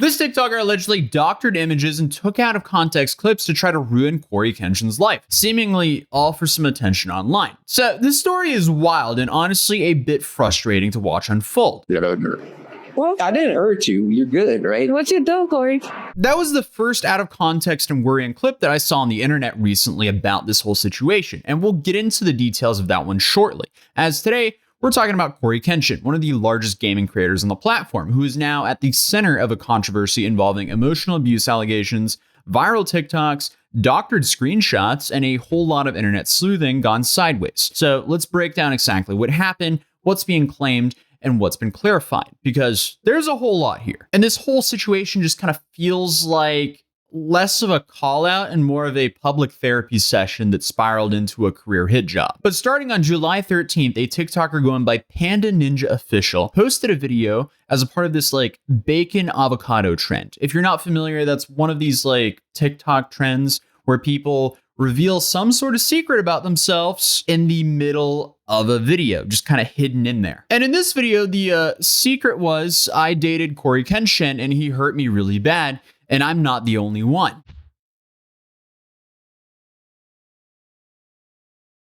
This TikToker allegedly doctored images and took out of context clips to try to ruin Cory Kenshin's life, seemingly all for some attention online. So this story is wild and honestly a bit frustrating to watch unfold. Well, I didn't hurt you. You're good, right? What you do, Cory? That was the first out of context and worrying clip that I saw on the internet recently about this whole situation, and we'll get into the details of that one shortly, as today we're talking about Cory Kenshin, one of the largest gaming creators on the platform, who is now at the center of a controversy involving emotional abuse allegations, viral TikToks, doctored screenshots, and a whole lot of internet sleuthing gone sideways. So let's break down exactly what happened, what's being claimed, and what's been clarified, because there's a whole lot here. And this whole situation just kind of feels like less of a call out and more of a public therapy session that spiraled into a career hit job. But starting on July 13th, a TikToker going by Panda Ninja Official posted a video as a part of this like bacon avocado trend. If you're not familiar, that's one of these like TikTok trends where people reveal some sort of secret about themselves in the middle of a video, just kind of hidden in there. And in this video, the secret was I dated Cory Kenshin and he hurt me really bad, and I'm not the only one.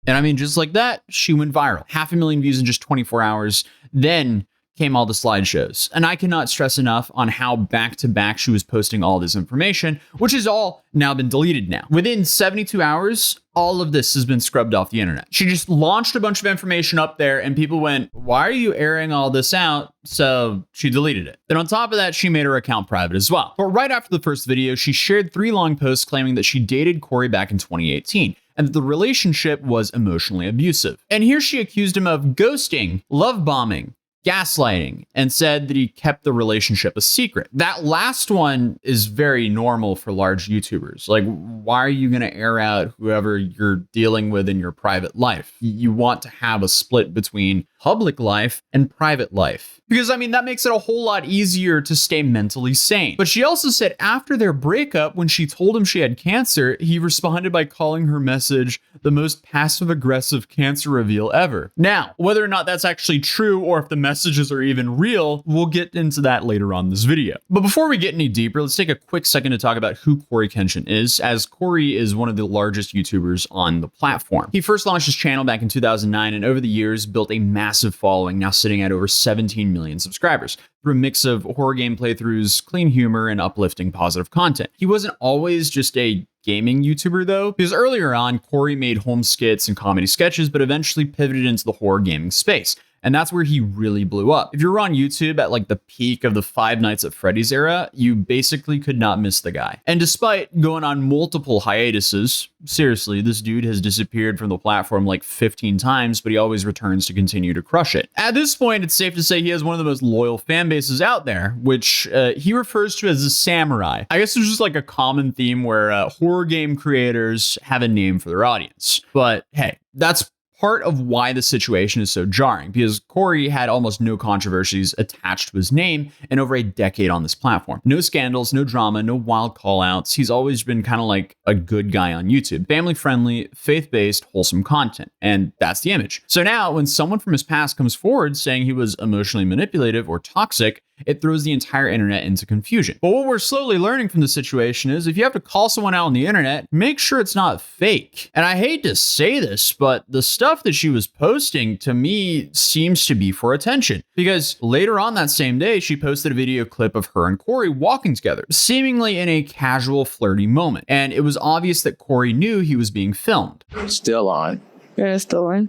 And I mean, just like that, she went viral. 500,000 views in just 24 hours. Then came all the slideshows. And I cannot stress enough on how back-to-back she was posting all this information, which has all now been deleted now. Within 72 hours, all of this has been scrubbed off the internet. She just launched a bunch of information up there and people went, why are you airing all this out? So she deleted it. Then on top of that, she made her account private as well. But right after the first video, she shared 3 long posts claiming that she dated Cory back in 2018. And that the relationship was emotionally abusive. And here she accused him of ghosting, love bombing, gaslighting, and said that he kept the relationship a secret. That last one is very normal for large YouTubers. Like, why are you going to air out whoever you're dealing with in your private life? You want to have a split between public life and private life. Because, I mean, that makes it a whole lot easier to stay mentally sane. But she also said after their breakup, when she told him she had cancer, he responded by calling her message the most passive-aggressive cancer reveal ever. Now, whether or not that's actually true or if the messages are even real, we'll get into that later on in this video. But before we get any deeper, let's take a quick second to talk about who Cory Kenshin is, as Cory is one of the largest YouTubers on the platform. He first launched his channel back in 2009 and over the years built a massive following, now sitting at over 17 million subscribers, through a mix of horror game playthroughs, clean humor, and uplifting positive content. He wasn't always just a gaming YouTuber though, because earlier on, Cory made home skits and comedy sketches, but eventually pivoted into the horror gaming space. And that's where he really blew up. If you were on YouTube at like the peak of the Five Nights at Freddy's era, you basically could not miss the guy. And despite going on multiple hiatuses, seriously, this dude has disappeared from the platform like 15 times, but he always returns to continue to crush it. At this point, it's safe to say he has one of the most loyal fan bases out there, which he refers to as a samurai. I guess there's just like a common theme where horror game creators have a name for their audience. But hey, that's part of why the situation is so jarring, because Cory had almost no controversies attached to his name in over a decade on this platform. No scandals, no drama, no wild call-outs. He's always been kind of like a good guy on YouTube. Family-friendly, faith-based, wholesome content. And that's the image. So now, when someone from his past comes forward saying he was emotionally manipulative or toxic, it throws the entire internet into confusion. But what we're slowly learning from the situation is if you have to call someone out on the internet, make sure it's not fake. And I hate to say this, but the stuff that she was posting to me seems to be for attention. Because later on that same day, she posted a video clip of her and Cory walking together, seemingly in a casual, flirty moment. And it was obvious that Cory knew he was being filmed. Still on. Yeah, it's still on.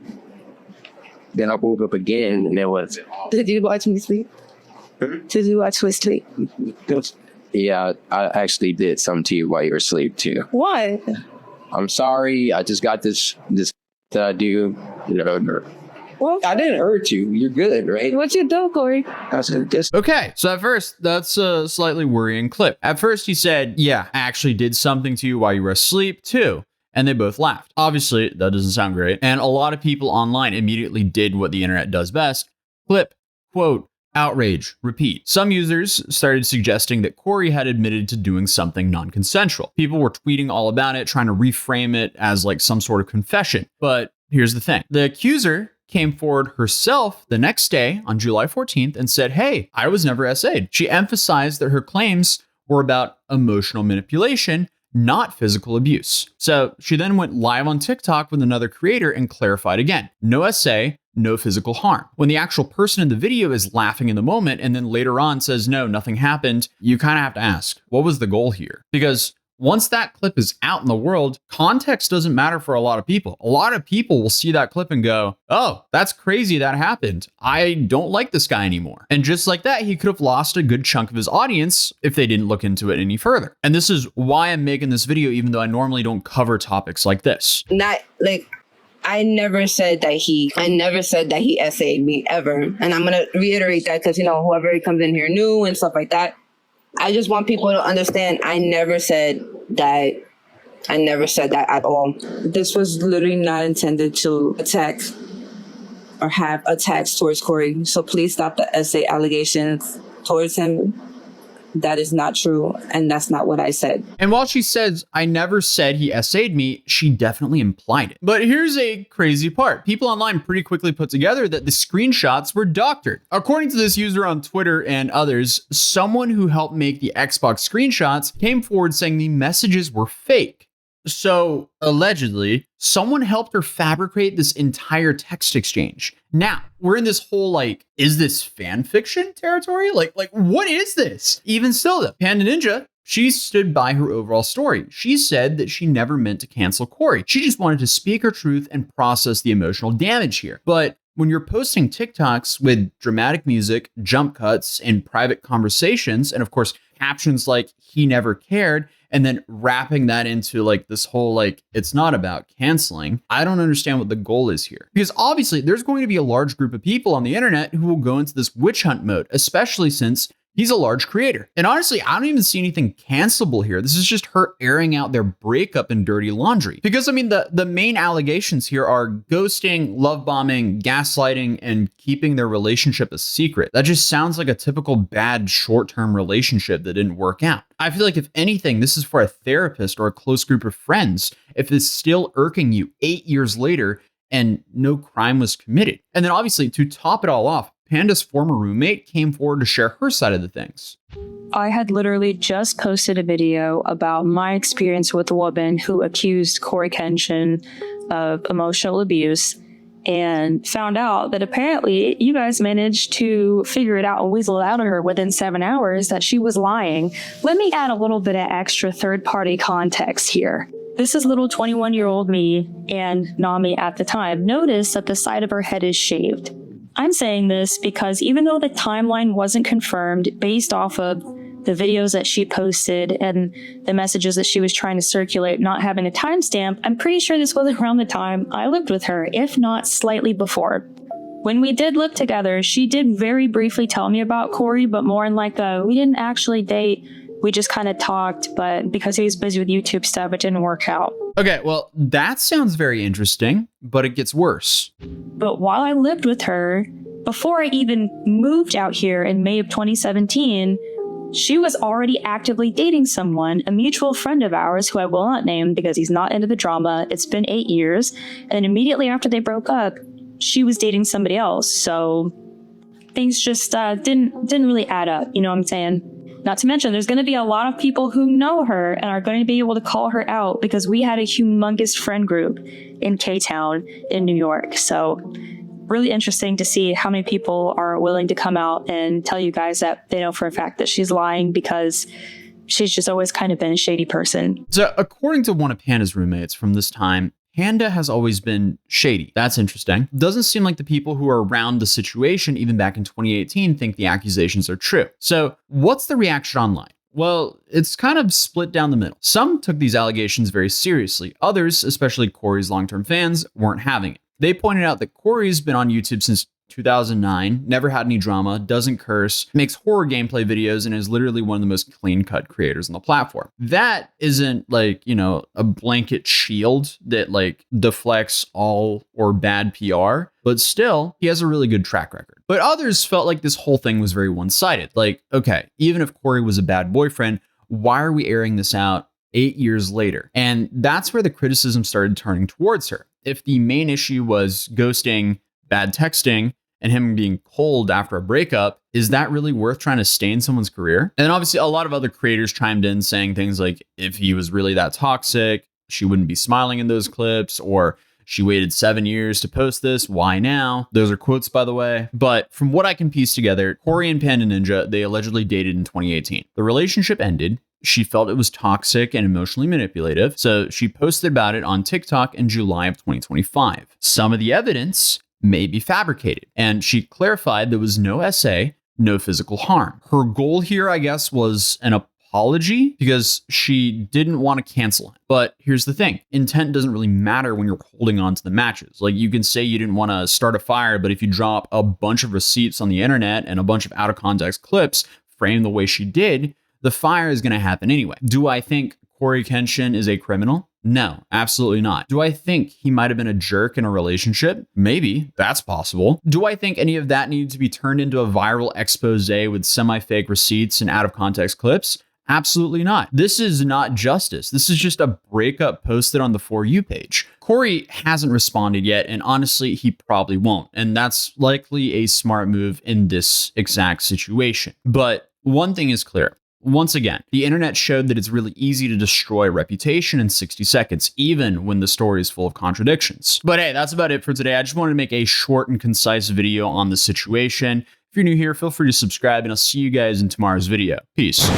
Then I woke up again and it was... Did you watch me sleep? Did you watch me sleep? Yeah, I actually did something to you while you were asleep too. What? I'm sorry. I just got this that I do. Well, I didn't hurt you. You're good, right? What you do, Cory? I said, just Okay, so at first, that's a slightly worrying clip. At first, he said, yeah, I actually did something to you while you were asleep too. And they both laughed. Obviously, that doesn't sound great. And a lot of people online immediately did what the internet does best. Clip, quote, outrage, repeat. Some users started suggesting that Cory had admitted to doing something non-consensual. People were tweeting all about it, trying to reframe it as like some sort of confession. But here's the thing. The accuser came forward herself the next day on July 14th and said, hey, I was never SA'd. She emphasized that her claims were about emotional manipulation, not physical abuse. So she then went live on TikTok with another creator and clarified again, no SA, no physical harm. When the actual person in the video is laughing in the moment and then later on says, no, nothing happened, you kind of have to ask, what was the goal here? Because once that clip is out in the world, context doesn't matter for a lot of people. A lot of people will see that clip and go, oh, that's crazy that happened. I don't like this guy anymore. And just like that, he could have lost a good chunk of his audience if they didn't look into it any further. And this is why I'm making this video, even though I normally don't cover topics like this. Not like I never said that he SA'd me ever. And I'm gonna reiterate that because whoever comes in here new and stuff like that. I just want people to understand I never said that at all. This was literally not intended to attack or have attacks towards Cory. So please stop the essay allegations towards him. That is not true, and that's not what I said. And while she says, I never said he SA'd me, she definitely implied it. But here's a crazy part. People online pretty quickly put together that the screenshots were doctored. According to this user on Twitter and others, someone who helped make the Xbox screenshots came forward saying the messages were fake. So allegedly, someone helped her fabricate this entire text exchange. Now, we're in this whole is this fan fiction territory? Like what is this? Even still though, Panda Ninja, she stood by her overall story. She said that she never meant to cancel Cory. She just wanted to speak her truth and process the emotional damage here. But when you're posting TikToks with dramatic music, jump cuts, and private conversations, and of course, captions like he never cared, and then wrapping that into this whole it's not about canceling, I don't understand what the goal is here. Because obviously there's going to be a large group of people on the internet who will go into this witch hunt mode, especially since he's a large creator. And honestly, I don't even see anything cancelable here. This is just her airing out their breakup and dirty laundry. Because the main allegations here are ghosting, love bombing, gaslighting, and keeping their relationship a secret. That just sounds like a typical bad short-term relationship that didn't work out. I feel like if anything, this is for a therapist or a close group of friends if it's still irking you 8 years later and no crime was committed. And then obviously to top it all off, Panda's former roommate came forward to share her side of the things. I had literally just posted a video about my experience with a woman who accused Cory Kenshin of emotional abuse and found out that apparently you guys managed to figure it out and weasel it out of her within 7 hours that she was lying. Let me add a little bit of extra third-party context here. This is little 21-year-old me and Nami at the time. Notice that the side of her head is shaved. I'm saying this because even though the timeline wasn't confirmed based off of the videos that she posted and the messages that she was trying to circulate not having a timestamp, I'm pretty sure this was around the time I lived with her, if not slightly before. When we did live together, she did very briefly tell me about Cory, but more in we didn't actually date. We just kind of talked, but because he was busy with YouTube stuff, it didn't work out. Okay, well, that sounds very interesting, but it gets worse. But while I lived with her, before I even moved out here in May of 2017, she was already actively dating someone, a mutual friend of ours who I will not name because he's not into the drama. It's been 8 years. And immediately after they broke up, she was dating somebody else. So things just didn't really add up. You know what I'm saying? Not to mention, there's going to be a lot of people who know her and are going to be able to call her out because we had a humongous friend group in K-Town in New York. So really interesting to see how many people are willing to come out and tell you guys that they know for a fact that she's lying because she's just always kind of been a shady person. So according to one of Panda's roommates from this time, Panda has always been shady. That's interesting. Doesn't seem like the people who are around the situation, even back in 2018, think the accusations are true. So what's the reaction online? Well, it's kind of split down the middle. Some took these allegations very seriously. Others, especially Cory's long-term fans, weren't having it. They pointed out that Cory's been on YouTube since 2009, never had any drama, doesn't curse, makes horror gameplay videos, and is literally one of the most clean-cut creators on the platform. That isn't a blanket shield that deflects all or bad PR, but still, he has a really good track record. But others felt like this whole thing was very one-sided. Okay, even if Cory was a bad boyfriend, why are we airing this out 8 years later? And that's where the criticism started turning towards her. If the main issue was ghosting, bad texting and him being cold after a breakup, is that really worth trying to stain someone's career? And then obviously a lot of other creators chimed in saying things like, if he was really that toxic, she wouldn't be smiling in those clips, or she waited 7 years to post this. Why now? Those are quotes, by the way. But from what I can piece together, Cory and Panda Ninja, they allegedly dated in 2018. The relationship ended. She felt it was toxic and emotionally manipulative, so she posted about it on TikTok in July of 2025. Some of the evidence may be fabricated, and she clarified there was no SA, no physical harm. Her goal here, I guess, was an apology because she didn't want to cancel him. But here's the thing. Intent doesn't really matter when you're holding on to the matches. Like, you can say you didn't want to start a fire, but if you drop a bunch of receipts on the internet and a bunch of out of context clips framed the way she did, the fire is going to happen anyway. Do I think Cory Kenshin is a criminal? No, absolutely not. Do I think he might have been a jerk in a relationship? Maybe, that's possible. Do I think any of that needed to be turned into a viral expose with semi-fake receipts and out of context clips? Absolutely not. This is not justice. This is just a breakup posted on the For You page. Cory hasn't responded yet, and honestly, he probably won't. And that's likely a smart move in this exact situation. But one thing is clear. Once again, the internet showed that it's really easy to destroy a reputation in 60 seconds, even when the story is full of contradictions. But hey, that's about it for today. I just wanted to make a short and concise video on the situation. If you're new here, feel free to subscribe, and I'll see you guys in tomorrow's video. Peace.